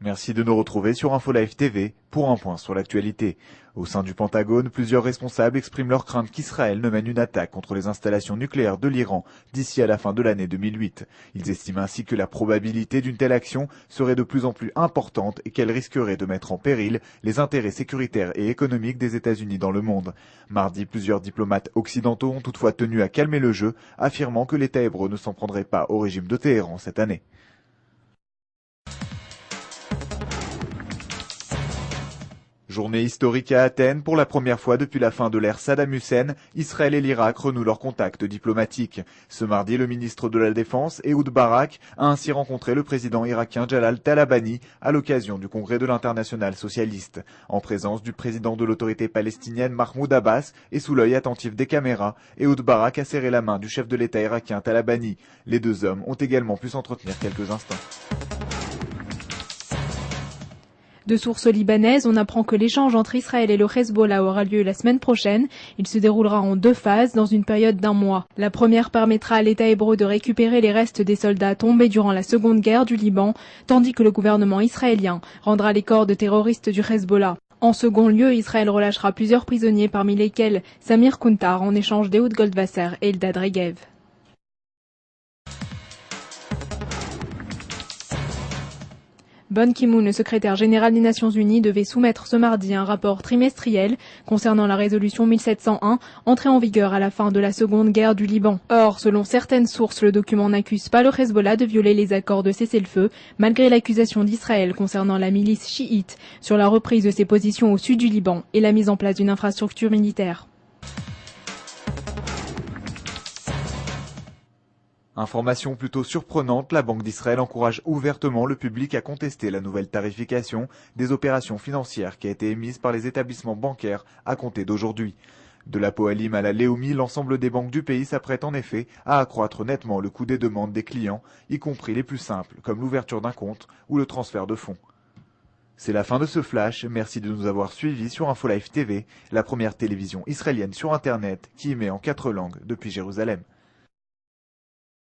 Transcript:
Merci de nous retrouver sur InfoLive TV pour un point sur l'actualité. Au sein du Pentagone, plusieurs responsables expriment leur crainte qu'Israël ne mène une attaque contre les installations nucléaires de l'Iran d'ici à la fin de l'année 2008. Ils estiment ainsi que la probabilité d'une telle action serait de plus en plus importante et qu'elle risquerait de mettre en péril les intérêts sécuritaires et économiques des États-Unis dans le monde. Mardi, plusieurs diplomates occidentaux ont toutefois tenu à calmer le jeu, affirmant que l'État hébreu ne s'en prendrait pas au régime de Téhéran cette année. Journée historique à Athènes, pour la première fois depuis la fin de l'ère Saddam Hussein, Israël et l'Irak renouent leurs contacts diplomatiques. Ce mardi, le ministre de la Défense, Ehud Barak, a ainsi rencontré le président irakien Jalal Talabani à l'occasion du congrès de l'Internationale socialiste. En présence du président de l'autorité palestinienne Mahmoud Abbas et sous l'œil attentif des caméras, Ehud Barak a serré la main du chef de l'État irakien Talabani. Les deux hommes ont également pu s'entretenir quelques instants. De sources libanaises, on apprend que l'échange entre Israël et le Hezbollah aura lieu la semaine prochaine. Il se déroulera en 2 phases dans une période d'1 mois. La première permettra à l'État hébreu de récupérer les restes des soldats tombés durant la seconde guerre du Liban, tandis que le gouvernement israélien rendra les corps de terroristes du Hezbollah. En second lieu, Israël relâchera plusieurs prisonniers, parmi lesquels Samir Kuntar, en échange d'Ehud Goldwasser et Eldad Regev. Ban Ki-moon, le secrétaire général des Nations Unies, devait soumettre ce mardi un rapport trimestriel concernant la résolution 1701, entrée en vigueur à la fin de la seconde guerre du Liban. Or, selon certaines sources, le document n'accuse pas le Hezbollah de violer les accords de cessez-le-feu, malgré l'accusation d'Israël concernant la milice chiite sur la reprise de ses positions au sud du Liban et la mise en place d'une infrastructure militaire. Information plutôt surprenante, la Banque d'Israël encourage ouvertement le public à contester la nouvelle tarification des opérations financières qui a été émise par les établissements bancaires à compter d'aujourd'hui. De la Poalim à la Leumi, l'ensemble des banques du pays s'apprêtent en effet à accroître nettement le coût des demandes des clients, y compris les plus simples, comme l'ouverture d'un compte ou le transfert de fonds. C'est la fin de ce flash, merci de nous avoir suivis sur InfoLive TV, la première télévision israélienne sur Internet qui émet en 4 langues depuis Jérusalem.